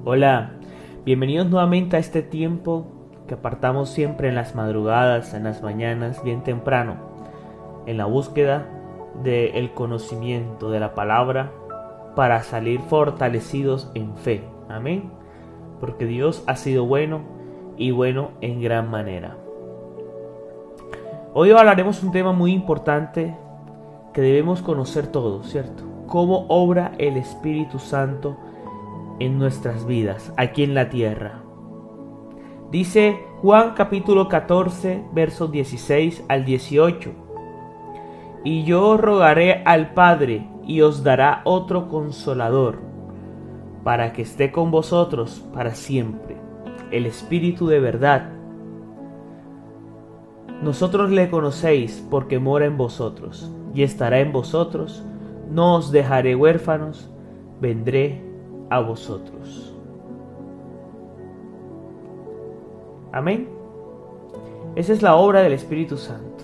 Hola, bienvenidos nuevamente a este tiempo que apartamos siempre en las madrugadas, en las mañanas, bien temprano, en la búsqueda del conocimiento de la palabra para salir fortalecidos en fe. Amén. Porque Dios ha sido bueno y bueno en gran manera. Hoy hablaremos un tema muy importante que debemos conocer todos, ¿cierto? Cómo obra el Espíritu Santo en nuestras vidas, aquí en la tierra. Dice Juan capítulo 14, versos 16 al 18. Y yo rogaré al Padre y os dará otro consolador, para que esté con vosotros para siempre, el Espíritu de verdad. Nosotros le conocéis porque mora en vosotros y estará en vosotros. No os dejaré huérfanos, vendré a vosotros. Amén. Esa es la obra del Espíritu Santo.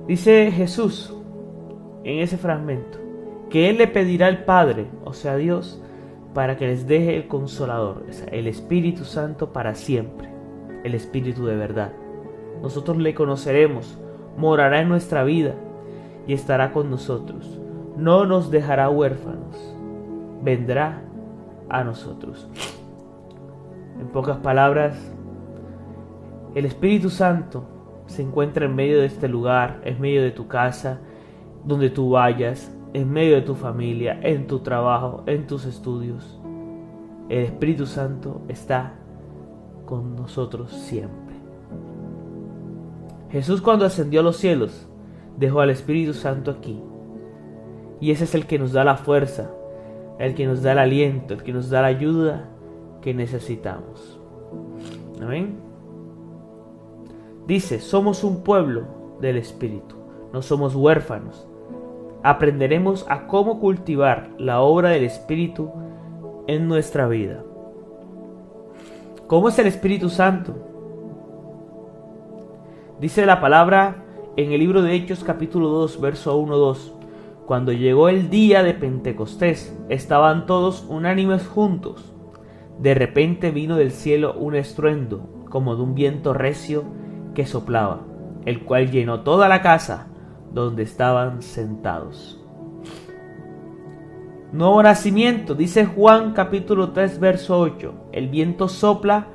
Dice Jesús en ese fragmento que Él le pedirá al Padre, o sea Dios, para que les deje el Consolador, o sea, el Espíritu Santo para siempre, el Espíritu de verdad. Nosotros le conoceremos, morará en nuestra vida y estará con nosotros. No nos dejará huérfanos, vendrá a nosotros. En pocas palabras, el Espíritu Santo se encuentra en medio de este lugar, en medio de tu casa, donde tú vayas, en medio de tu familia, en tu trabajo, en tus estudios. El Espíritu Santo está con nosotros siempre. Jesús, cuando ascendió a los cielos, dejó al Espíritu Santo aquí. Y ese es el que nos da la fuerza, el que nos da el aliento, el que nos da la ayuda que necesitamos. Amén. Dice, somos un pueblo del Espíritu, no somos huérfanos. Aprenderemos a cómo cultivar la obra del Espíritu en nuestra vida. ¿Cómo es el Espíritu Santo? Dice la palabra en el libro de Hechos capítulo 2, verso 1-2. Cuando llegó el día de Pentecostés, estaban todos unánimes juntos. De repente vino del cielo un estruendo, como de un viento recio que soplaba, el cual llenó toda la casa donde estaban sentados. Nuevo nacimiento, dice Juan capítulo 3, verso 8. El viento sopla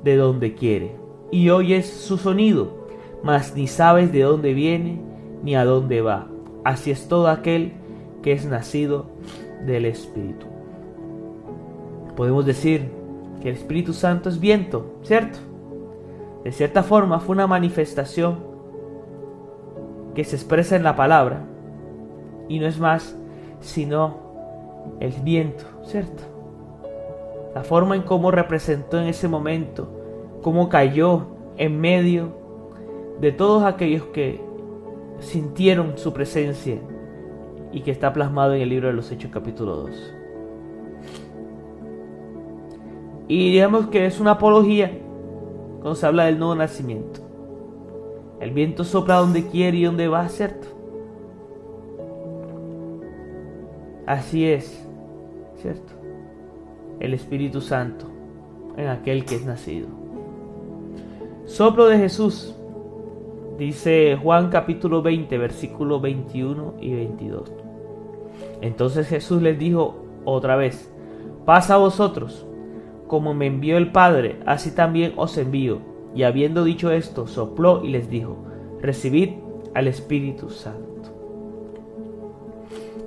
de donde quiere, y oyes su sonido, mas ni sabes de dónde viene ni a dónde va. Así es todo aquel que es nacido del Espíritu. Podemos decir que el Espíritu Santo es viento, ¿cierto? De cierta forma fue una manifestación que se expresa en la palabra y no es más sino el viento, ¿cierto? La forma en cómo representó en ese momento, cómo cayó en medio de todos aquellos que sintieron su presencia y que está plasmado en el libro de los Hechos capítulo 2. Y digamos que es una apología cuando se habla del nuevo nacimiento. El viento sopla donde quiere y donde va, ¿cierto? Así es, ¿cierto? El Espíritu Santo en aquel que es nacido. Soplo de Jesús. Dice Juan capítulo 20, versículos 21 y 22. Entonces Jesús les dijo otra vez: paz a vosotros, como me envió el Padre, así también os envío. Y habiendo dicho esto, sopló y les dijo: recibid al Espíritu Santo.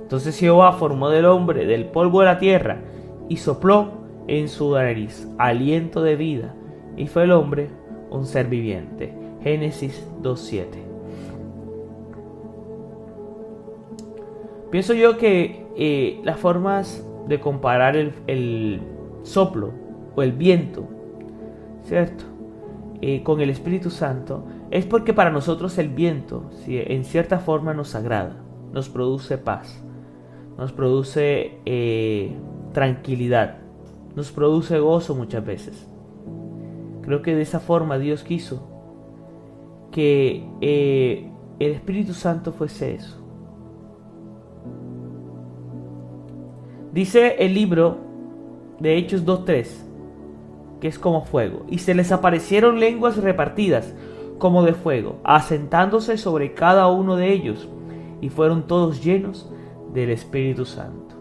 Entonces Jehová formó del hombre del polvo de la tierra y sopló en su nariz aliento de vida, y fue el hombre un ser viviente. Génesis 2:7. Pienso yo que las formas de comparar el soplo o el viento, ¿cierto? Con el Espíritu Santo, es porque para nosotros el viento, ¿sí?, en cierta forma nos agrada, nos produce paz, nos produce tranquilidad, nos produce gozo muchas veces. Creo que de esa forma Dios quiso que el Espíritu Santo fuese eso. Dice el libro de Hechos 2:3, que es como fuego. Y se les aparecieron lenguas repartidas como de fuego, asentándose sobre cada uno de ellos, y fueron todos llenos del Espíritu Santo.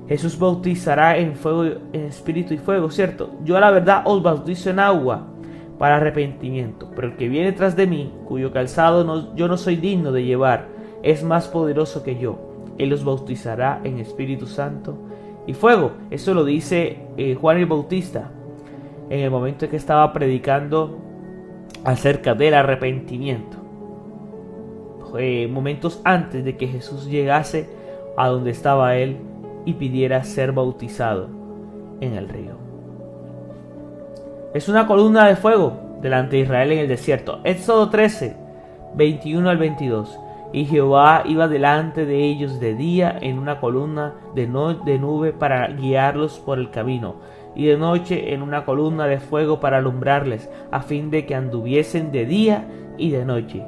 Jesús bautizará en fuego, en espíritu y fuego, ¿cierto? Yo a la verdad os bautizo en agua para arrepentimiento, pero el que viene tras de mí, cuyo calzado yo no soy digno de llevar, es más poderoso que yo. Él os bautizará en Espíritu Santo y fuego. Eso lo dice Juan el Bautista en el momento en que estaba predicando acerca del arrepentimiento, momentos antes de que Jesús llegase a donde estaba él y pidiera ser bautizado en el río. Es una columna de fuego delante de Israel en el desierto. Éxodo 13, 21 al 22. Y Jehová iba delante de ellos de día en una columna de nube para guiarlos por el camino, y de noche en una columna de fuego para alumbrarles, a fin de que anduviesen de día y de noche.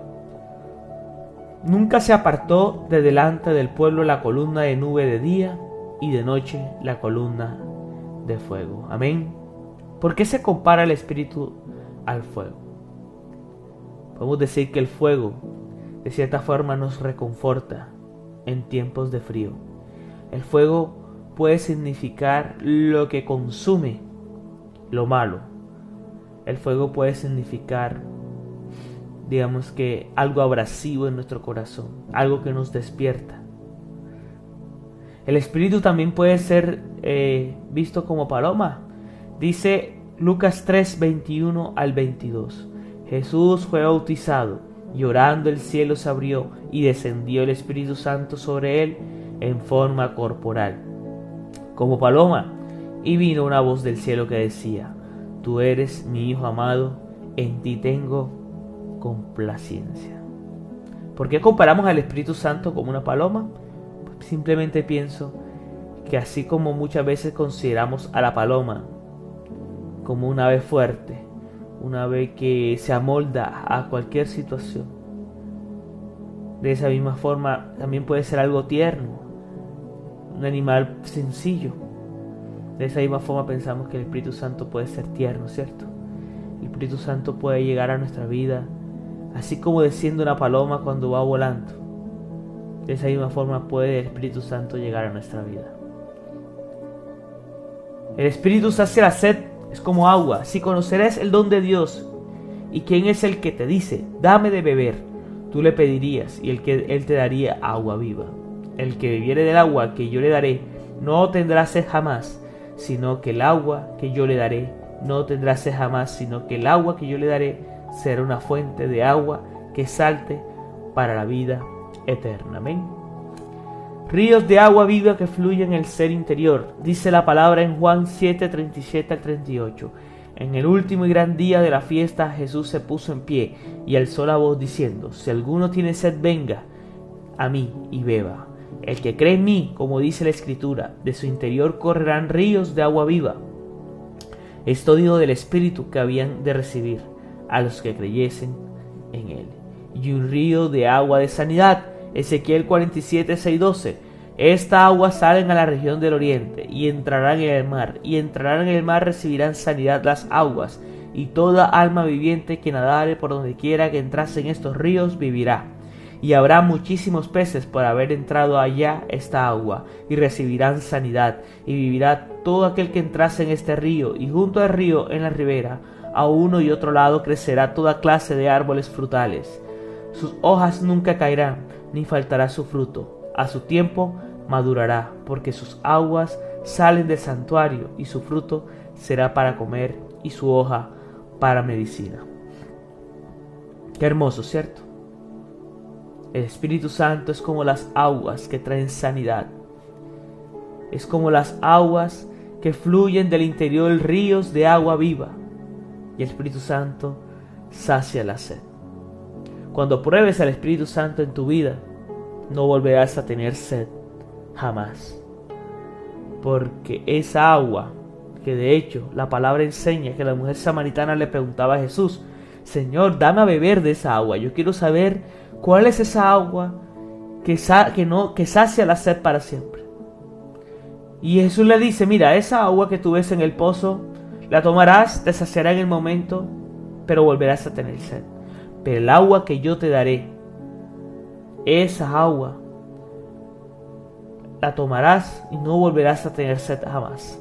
Nunca se apartó de delante del pueblo la columna de nube de día, y de noche la columna de fuego. Amén. ¿Por qué se compara el Espíritu al fuego? Podemos decir que el fuego de cierta forma nos reconforta en tiempos de frío. El fuego puede significar lo que consume lo malo. El fuego puede significar, digamos que, algo abrasivo en nuestro corazón, algo que nos despierta. El Espíritu también puede ser visto como paloma. Dice Lucas 3, 21 al 22. Jesús fue bautizado, y orando el cielo se abrió, y descendió el Espíritu Santo sobre él en forma corporal, como paloma, y vino una voz del cielo que decía: Tú eres mi Hijo amado, en ti tengo complacencia. ¿Por qué comparamos al Espíritu Santo como una paloma? Pues simplemente pienso que así como muchas veces consideramos a la paloma como una ave fuerte, una ave que se amolda a cualquier situación, de esa misma forma también puede ser algo tierno, un animal sencillo. De esa misma forma pensamos que el Espíritu Santo puede ser tierno, ¿cierto? El Espíritu Santo puede llegar a nuestra vida así como desciende una paloma cuando va volando. De esa misma forma puede el Espíritu Santo llegar a nuestra vida. El Espíritu sacia la sed, es como agua. Si conocerás el don de Dios, y quién es el que te dice: dame de beber, tú le pedirías, y Él te daría agua viva. El que bebiere del agua que yo le daré no tendrá sed jamás, sino que el agua que yo le daré no tendrá sed jamás, sino que el agua que yo le daré será una fuente de agua que salte para la vida eterna. Amén. Ríos de agua viva que fluyen en el ser interior, dice la palabra en Juan 7, 37 al 38. En el último y gran día de la fiesta, Jesús se puso en pie y alzó la voz diciendo: Si alguno tiene sed, venga a mí y beba. El que cree en mí, como dice la Escritura, de su interior correrán ríos de agua viva. Esto dijo del Espíritu que habían de recibir a los que creyesen en él. Y un río de agua de sanidad. Ezequiel 47, 6, 12. Esta agua salen a la región del oriente y entrarán en el mar, y entrarán en el mar, recibirán sanidad las aguas, y toda alma viviente que nadare por donde quiera que entrase en estos ríos vivirá. Y habrá muchísimos peces por haber entrado allá esta agua, y recibirán sanidad, y vivirá todo aquel que entrase en este río, y junto al río, en la ribera, a uno y otro lado crecerá toda clase de árboles frutales. Sus hojas nunca caerán, ni faltará su fruto. A su tiempo madurará, porque sus aguas salen del santuario, y su fruto será para comer, y su hoja para medicina. Qué hermoso, ¿cierto? El Espíritu Santo es como las aguas que traen sanidad. Es como las aguas que fluyen del interior, ríos de agua viva. Y el Espíritu Santo sacia la sed. Cuando pruebes al Espíritu Santo en tu vida, no volverás a tener sed jamás. Porque esa agua, que de hecho la palabra enseña que la mujer samaritana le preguntaba a Jesús: Señor, dame a beber de esa agua. Yo quiero saber cuál es esa agua que sacia la sed para siempre. Y Jesús le dice, mira, esa agua que tú ves en el pozo, la tomarás, te saciará en el momento, pero volverás a tener sed. Pero el agua que yo te daré, esa agua, la tomarás y no volverás a tener sed jamás.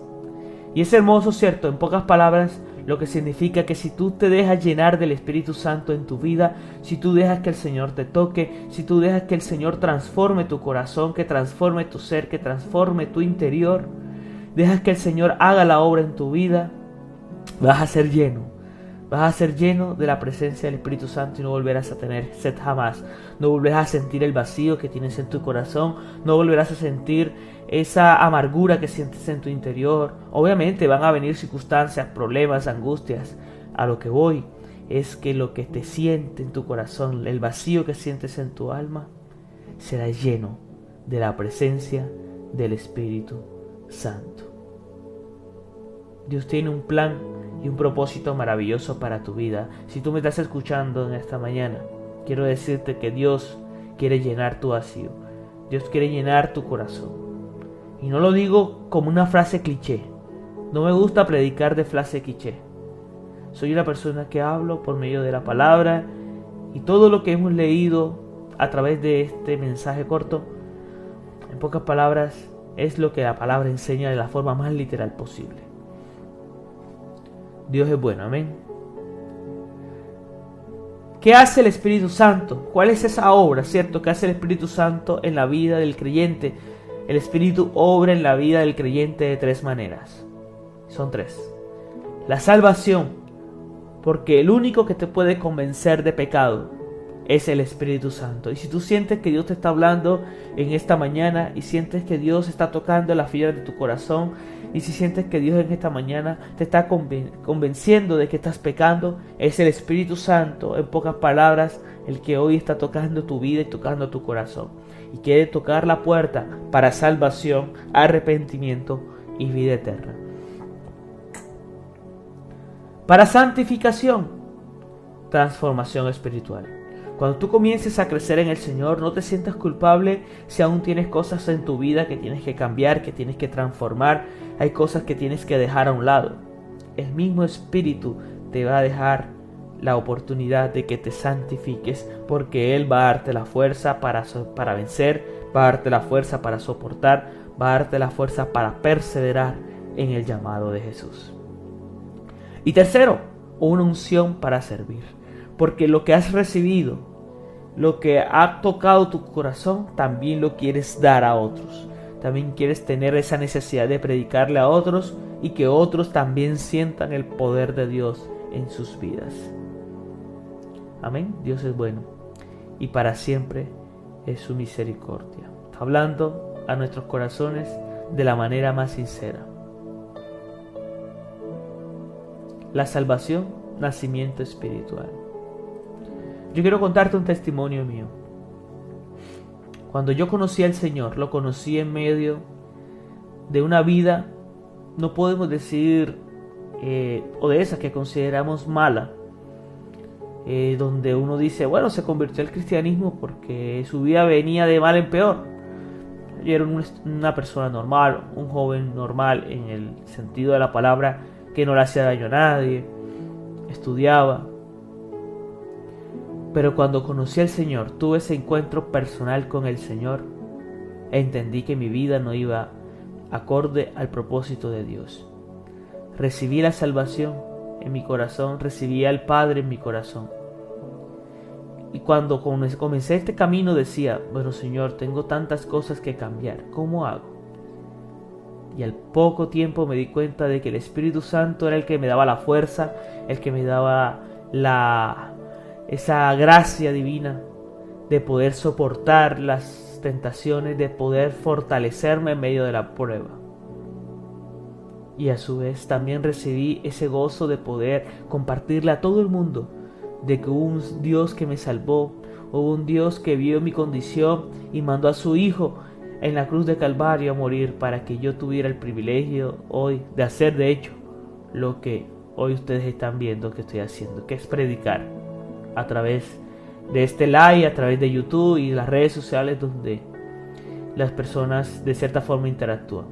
Y es hermoso, ¿cierto? En pocas palabras, lo que significa que si tú te dejas llenar del Espíritu Santo en tu vida, si tú dejas que el Señor te toque, si tú dejas que el Señor transforme tu corazón, que transforme tu ser, que transforme tu interior, dejas que el Señor haga la obra en tu vida, vas a ser lleno. Vas a ser lleno de la presencia del Espíritu Santo y no volverás a tener sed jamás. No volverás a sentir el vacío que tienes en tu corazón. No volverás a sentir esa amargura que sientes en tu interior. Obviamente van a venir circunstancias, problemas, angustias. A lo que voy es que lo que te siente en tu corazón, el vacío que sientes en tu alma, será lleno de la presencia del Espíritu Santo. Dios tiene un plan y un propósito maravilloso para tu vida. Si tú me estás escuchando en esta mañana, quiero decirte que Dios quiere llenar tu vacío. Dios quiere llenar tu corazón. Y no lo digo como una frase cliché. No me gusta predicar de frase cliché. Soy una persona que hablo por medio de la palabra y todo lo que hemos leído a través de este mensaje corto, en pocas palabras, es lo que la palabra enseña de la forma más literal posible. Dios es bueno, amén. ¿Qué hace el Espíritu Santo? ¿Cuál es esa obra, cierto, que hace el Espíritu Santo en la vida del creyente? El Espíritu obra en la vida del creyente de tres maneras. Son tres. La salvación, porque el único que te puede convencer de pecado es el Espíritu Santo. Y si tú sientes que Dios te está hablando en esta mañana y sientes que Dios está tocando la fibra de tu corazón, y si sientes que Dios en esta mañana te está convenciendo de que estás pecando, es el Espíritu Santo, en pocas palabras, el que hoy está tocando tu vida y tocando tu corazón. Y quiere tocar la puerta para salvación, arrepentimiento y vida eterna. Para santificación, transformación espiritual. Cuando tú comiences a crecer en el Señor, no te sientas culpable si aún tienes cosas en tu vida que tienes que cambiar, que tienes que transformar. Hay cosas que tienes que dejar a un lado. El mismo Espíritu te va a dejar la oportunidad de que te santifiques, porque Él va a darte la fuerza para vencer, va a darte la fuerza para soportar, va a darte la fuerza para perseverar en el llamado de Jesús. Y tercero, una unción para servir. Porque lo que has recibido, lo que ha tocado tu corazón, también lo quieres dar a otros. También quieres tener esa necesidad de predicarle a otros y que otros también sientan el poder de Dios en sus vidas. Amén. Dios es bueno y para siempre es su misericordia. Está hablando a nuestros corazones de la manera más sincera. La salvación, nacimiento espiritual. Yo quiero contarte un testimonio mío. Cuando yo conocí al Señor, lo conocí en medio de una vida, no podemos decir, o de esas que consideramos mala, donde uno dice, bueno, se convirtió al cristianismo porque su vida venía de mal en peor. Yo era una persona normal, un joven normal en el sentido de la palabra, que no le hacía daño a nadie, estudiaba. Pero cuando conocí al Señor, tuve ese encuentro personal con el Señor, entendí que mi vida no iba acorde al propósito de Dios. Recibí la salvación en mi corazón, recibí al Padre en mi corazón. Y cuando comencé este camino decía, bueno Señor, tengo tantas cosas que cambiar, ¿cómo hago? Y al poco tiempo me di cuenta de que el Espíritu Santo era el que me daba la fuerza, el que me daba esa gracia divina de poder soportar las tentaciones, de poder fortalecerme en medio de la prueba. Y a su vez también recibí ese gozo de poder compartirle a todo el mundo de que hubo un Dios que me salvó, hubo un Dios que vio mi condición y mandó a su Hijo en la cruz de Calvario a morir para que yo tuviera el privilegio hoy de hacer de hecho lo que hoy ustedes están viendo que estoy haciendo, que es predicar a través de este live, a través de YouTube y las redes sociales donde las personas de cierta forma interactúan.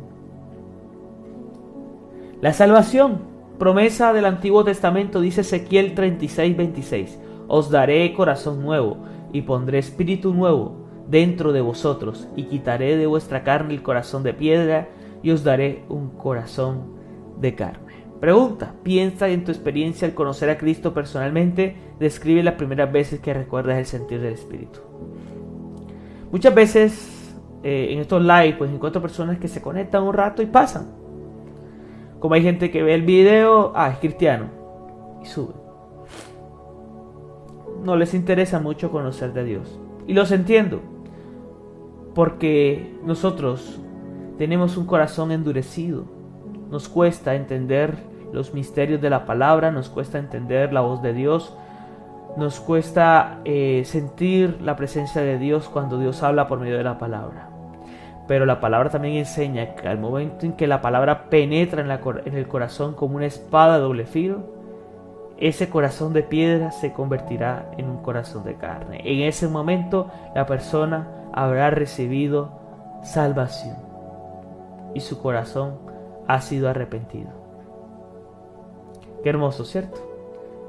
La salvación, promesa del Antiguo Testamento, dice Ezequiel 36:26. Os daré corazón nuevo y pondré espíritu nuevo dentro de vosotros y quitaré de vuestra carne el corazón de piedra y os daré un corazón de carne. Pregunta, piensa en tu experiencia al conocer a Cristo personalmente, describe las primeras veces que recuerdas el sentir del Espíritu. Muchas veces en estos live pues encuentro personas que se conectan un rato y pasan. Como hay gente que ve el video, es cristiano, y sube. No les interesa mucho conocer de Dios. Y los entiendo, porque nosotros tenemos un corazón endurecido. Nos cuesta entender los misterios de la palabra, nos cuesta entender la voz de Dios, nos cuesta sentir la presencia de Dios cuando Dios habla por medio de la palabra. Pero la palabra también enseña que al momento en que la palabra penetra en el corazón como una espada de doble filo, ese corazón de piedra se convertirá en un corazón de carne. En ese momento la persona habrá recibido salvación y su corazón ha sido arrepentido. Qué hermoso, ¿cierto?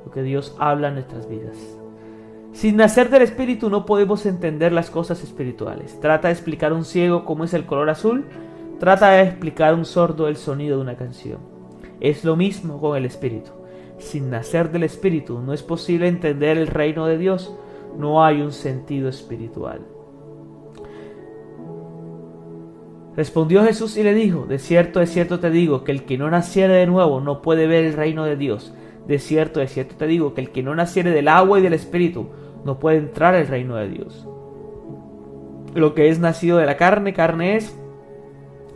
Lo que Dios habla en nuestras vidas. Sin nacer del Espíritu no podemos entender las cosas espirituales. Trata de explicar a un ciego cómo es el color azul. Trata de explicar a un sordo el sonido de una canción. Es lo mismo con el Espíritu. Sin nacer del Espíritu no es posible entender el reino de Dios. No hay un sentido espiritual. Respondió Jesús y le dijo: de cierto te digo, que el que no naciere de nuevo no puede ver el reino de Dios. De cierto te digo, que el que no naciere del agua y del Espíritu no puede entrar al reino de Dios. Lo que es nacido de la carne, carne es,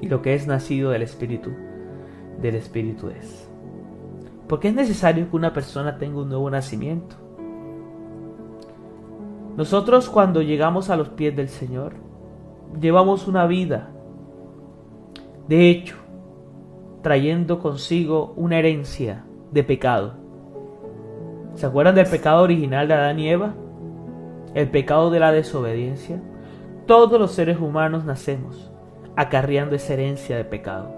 y lo que es nacido del Espíritu es. Porque es necesario que una persona tenga un nuevo nacimiento. Nosotros, cuando llegamos a los pies del Señor, llevamos una vida, de hecho, trayendo consigo una herencia de pecado. ¿Se acuerdan del pecado original de Adán y Eva? El pecado de la desobediencia. Todos los seres humanos nacemos acarreando esa herencia de pecado.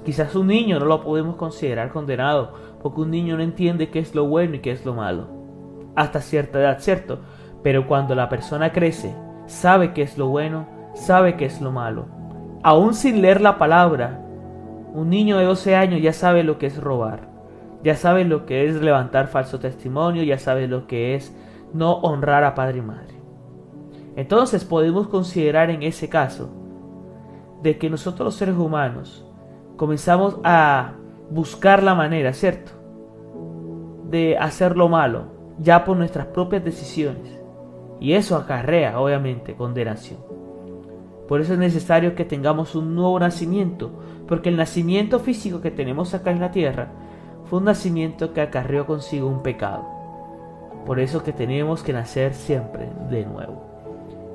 Quizás un niño no lo podemos considerar condenado, porque un niño no entiende qué es lo bueno y qué es lo malo. Hasta cierta edad, ¿cierto? Pero cuando la persona crece, sabe qué es lo bueno, sabe qué es lo malo. Aún sin leer la palabra, un niño de 12 años ya sabe lo que es robar, ya sabe lo que es levantar falso testimonio, ya sabe lo que es no honrar a padre y madre. Entonces podemos considerar en ese caso de que nosotros los seres humanos comenzamos a buscar la manera, ¿cierto?, de hacer lo malo ya por nuestras propias decisiones, y eso acarrea obviamente condenación. Por eso es necesario que tengamos un nuevo nacimiento, porque el nacimiento físico que tenemos acá en la tierra fue un nacimiento que acarreó consigo un pecado. Por eso que tenemos que nacer siempre de nuevo.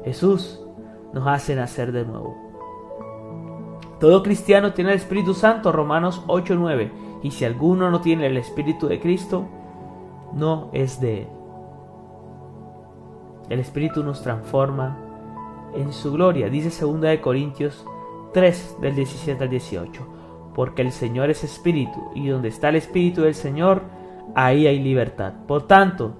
Jesús nos hace nacer de nuevo. Todo cristiano tiene el Espíritu Santo, Romanos 8:9, y si alguno no tiene el Espíritu de Cristo, no es de Él. El Espíritu nos transforma en su gloria, dice 2 Corintios 3, del 17 al 18, porque el Señor es Espíritu, y donde está el Espíritu del Señor, ahí hay libertad. Por tanto,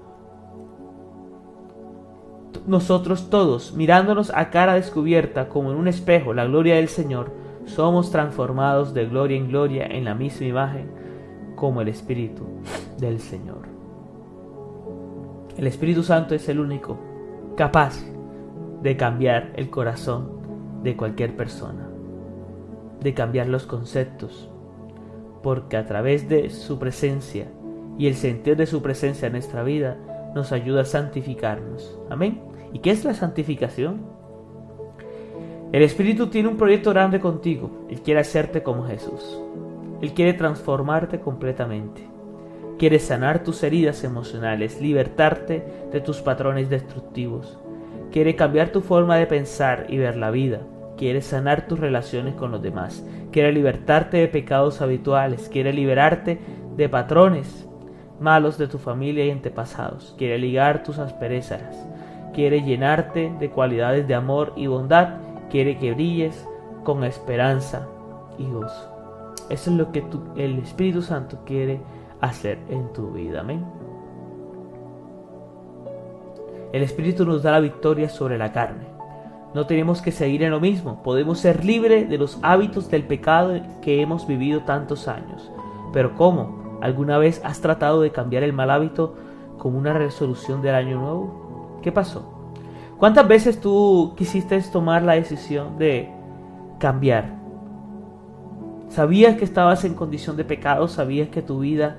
nosotros todos, mirándonos a cara descubierta como en un espejo la gloria del Señor, somos transformados de gloria en gloria en la misma imagen como el Espíritu del Señor. El Espíritu Santo es el único capaz de cambiar el corazón de cualquier persona, de cambiar los conceptos, porque a través de su presencia y el sentir de su presencia en nuestra vida nos ayuda a santificarnos. Amén. ¿Y qué es la santificación? El Espíritu tiene un proyecto grande contigo. Él quiere hacerte como Jesús. Él quiere transformarte completamente. Quiere sanar tus heridas emocionales, libertarte de tus patrones destructivos. Quiere cambiar tu forma de pensar y ver la vida. Quiere sanar tus relaciones con los demás. Quiere libertarte de pecados habituales. Quiere liberarte de patrones malos de tu familia y antepasados. Quiere ligar tus asperezas. Quiere llenarte de cualidades de amor y bondad. Quiere que brilles con esperanza y gozo. Eso es lo que el Espíritu Santo quiere hacer en tu vida. Amén. El Espíritu nos da la victoria sobre la carne. No tenemos que seguir en lo mismo. Podemos ser libres de los hábitos del pecado que hemos vivido tantos años. Pero ¿cómo? ¿Alguna vez has tratado de cambiar el mal hábito como una resolución del año nuevo? ¿Qué pasó? ¿Cuántas veces tú quisiste tomar la decisión de cambiar? Sabías que estabas en condición de pecado, sabías que tu vida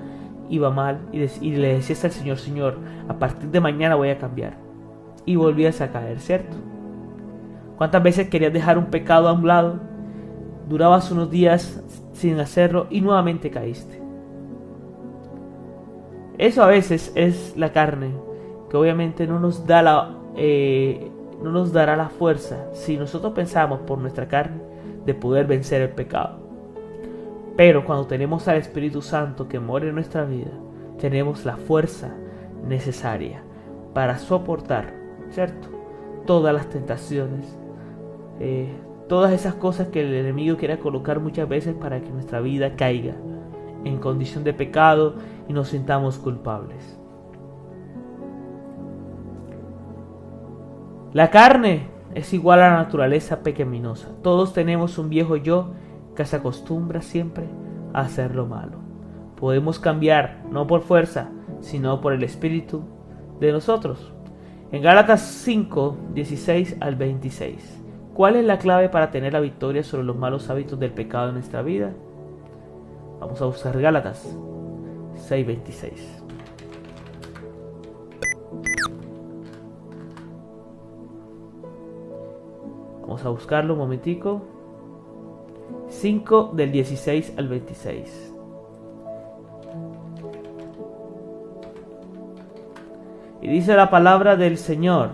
iba mal y le decías al Señor: Señor, a partir de mañana voy a cambiar. Y volvías a caer, ¿cierto? ¿Cuántas veces querías dejar un pecado a un lado? Durabas unos días sin hacerlo y nuevamente caíste. Eso a veces es la carne, que obviamente no nos dará la fuerza, si nosotros pensamos por nuestra carne, de poder vencer el pecado. Pero cuando tenemos al Espíritu Santo que mora en nuestra vida, tenemos la fuerza necesaria para soportar, ¿cierto?, todas las tentaciones, todas esas cosas que el enemigo quiere colocar muchas veces para que nuestra vida caiga en condición de pecado y nos sintamos culpables. La carne es igual a la naturaleza pecaminosa. Todos tenemos un viejo yo que se acostumbra siempre a hacer lo malo. Podemos cambiar, no por fuerza, sino por el Espíritu de nosotros. En Gálatas 5, 16 al 26. ¿Cuál es la clave para tener la victoria sobre los malos hábitos del pecado en nuestra vida? Vamos a buscar Gálatas 6, 26. Vamos a buscarlo un momentico. 5 del 16 al 26. Y dice la palabra del Señor: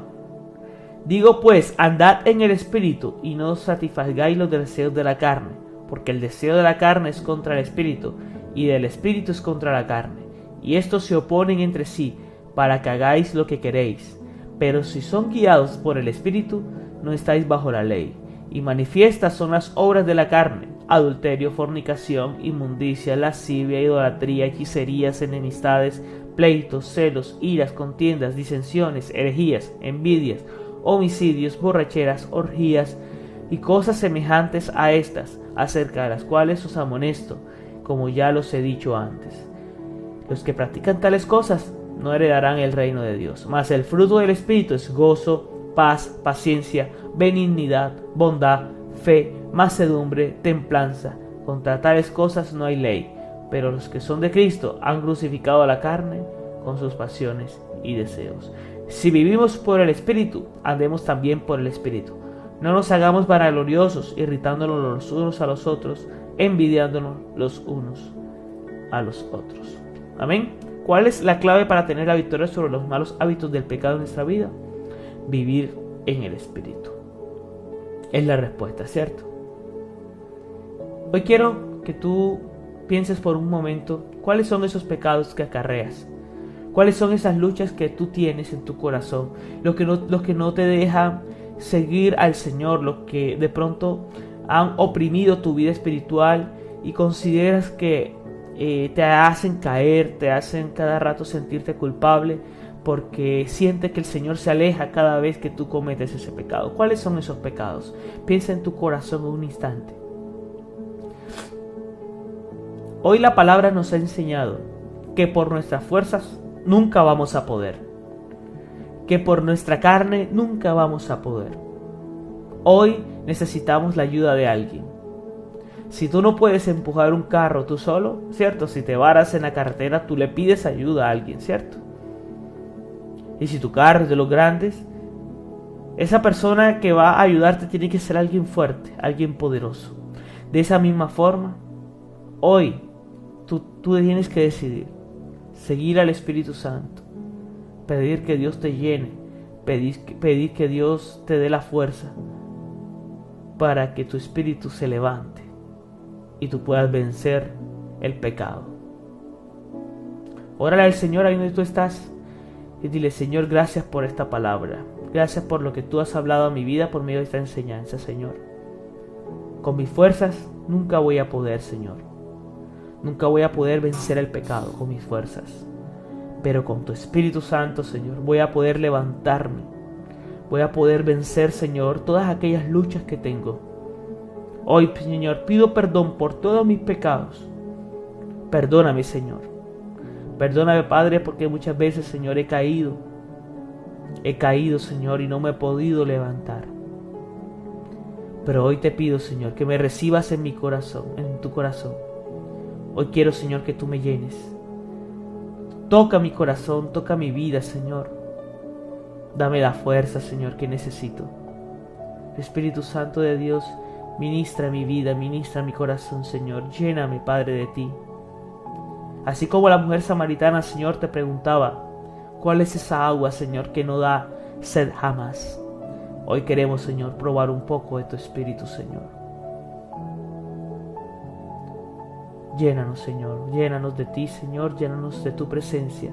digo pues, andad en el Espíritu, y no satisfagáis los deseos de la carne, porque el deseo de la carne es contra el Espíritu, y del Espíritu es contra la carne, y estos se oponen entre sí, para que hagáis lo que queréis. Pero si son guiados por el Espíritu, no estáis bajo la ley. Y manifiestas son las obras de la carne: adulterio, fornicación, inmundicia, lascivia, idolatría, hechicerías, enemistades, pleitos, celos, iras, contiendas, disensiones, herejías, envidias, homicidios, borracheras, orgías y cosas semejantes a estas, acerca de las cuales os amonesto, como ya los he dicho antes. Los que practican tales cosas no heredarán el reino de Dios. Mas el fruto del Espíritu es gozo, paz, paciencia, benignidad, bondad, fe, mansedumbre, templanza. Contra tales cosas no hay ley. Pero los que son de Cristo han crucificado a la carne con sus pasiones y deseos. Si vivimos por el Espíritu, andemos también por el Espíritu. No nos hagamos vanagloriosos, irritándonos los unos a los otros, envidiándonos los unos a los otros. Amén. ¿Cuál es la clave para tener la victoria sobre los malos hábitos del pecado en nuestra vida? Vivir en el Espíritu. Es la respuesta, ¿cierto? Hoy quiero que tú pienses por un momento cuáles son esos pecados que acarreas. ¿Cuáles son esas luchas que tú tienes en tu corazón? Los que no te dejan seguir al Señor, los que de pronto han oprimido tu vida espiritual y consideras que te hacen caer, te hacen cada rato sentirte culpable porque sientes que el Señor se aleja cada vez que tú cometes ese pecado. ¿Cuáles son esos pecados? Piensa en tu corazón un instante. Hoy la palabra nos ha enseñado que por nuestras fuerzas nunca vamos a poder, que por nuestra carne nunca vamos a poder. Hoy necesitamos la ayuda de alguien. Si tú no puedes empujar un carro tú solo, ¿cierto? Si te varas en la carretera, tú le pides ayuda a alguien, ¿cierto? Y si tu carro es de los grandes, esa persona que va a ayudarte tiene que ser alguien fuerte, alguien poderoso. De esa misma forma, hoy tú tienes que decidir seguir al Espíritu Santo, pedir que Dios te llene, pedir que Dios te dé la fuerza para que tu espíritu se levante y tú puedas vencer el pecado. Órale al Señor ahí donde tú estás y dile: Señor, gracias por esta palabra, gracias por lo que tú has hablado a mi vida por medio de esta enseñanza, Señor. Con mis fuerzas nunca voy a poder, Señor, Nunca voy a poder vencer el pecado con mis fuerzas. Pero con tu Espíritu Santo, Señor, voy a poder levantarme. Voy a poder vencer, Señor, todas aquellas luchas que tengo. Hoy, Señor, pido perdón por todos mis pecados. Perdóname, Señor. Perdóname, Padre, porque muchas veces, Señor, he caído. He caído, Señor, y no me he podido levantar. Pero hoy te pido, Señor, que me recibas en mi corazón, en tu corazón. Hoy quiero, Señor, que tú me llenes. Toca mi corazón, toca mi vida, Señor. Dame la fuerza, Señor, que necesito. Espíritu Santo de Dios, ministra mi vida, ministra mi corazón, Señor. Lléname, Padre, de ti. Así como la mujer samaritana, Señor, te preguntaba, ¿cuál es esa agua, Señor, que no da sed jamás? Hoy queremos, Señor, probar un poco de tu Espíritu, Señor. Llénanos, Señor, llénanos de ti, Señor, llénanos de tu presencia.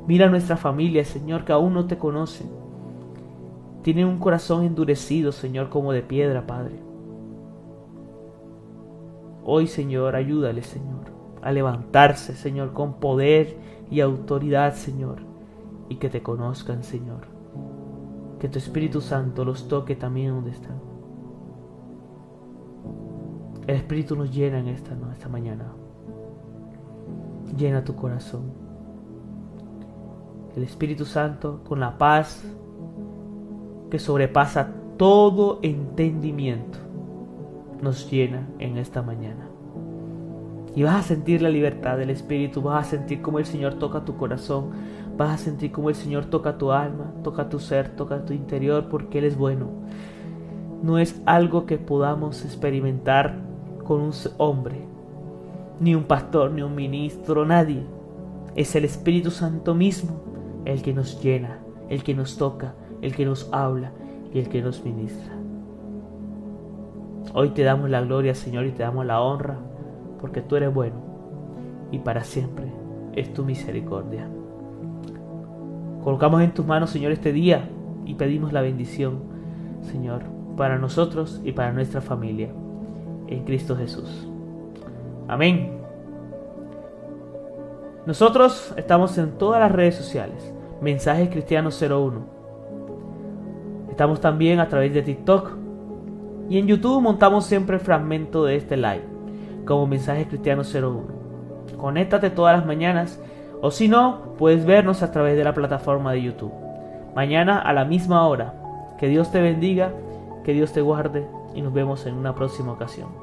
Mira a nuestra familia, Señor, que aún no te conocen. Tienen un corazón endurecido, Señor, como de piedra, Padre. Hoy, Señor, ayúdale, Señor, a levantarse, Señor, con poder y autoridad, Señor, y que te conozcan, Señor. Que tu Espíritu Santo los toque también donde están. El Espíritu nos llena en esta mañana. Llena tu corazón. El Espíritu Santo, con la paz que sobrepasa todo entendimiento, nos llena en esta mañana. Y vas a sentir la libertad del Espíritu, vas a sentir cómo el Señor toca tu corazón, vas a sentir cómo el Señor toca tu alma, toca tu ser, toca tu interior, porque Él es bueno. No es algo que podamos experimentar con un hombre, ni un pastor, ni un ministro, nadie. Es el Espíritu Santo mismo el que nos llena, el que nos toca, el que nos habla y el que nos ministra. Hoy te damos la gloria, Señor, y te damos la honra, porque tú eres bueno y para siempre es tu misericordia. Colocamos en tus manos, Señor, este día y pedimos la bendición, Señor, para nosotros y para nuestra familia, en Cristo Jesús. Amén. Nosotros estamos en todas las redes sociales, Mensajes Cristianos 01. Estamos también a través de TikTok y en YouTube montamos siempre el fragmento de este live como Mensajes Cristianos 01. Conéctate todas las mañanas o si no, puedes vernos a través de la plataforma de YouTube. Mañana a la misma hora. Que Dios te bendiga, que Dios te guarde y nos vemos en una próxima ocasión.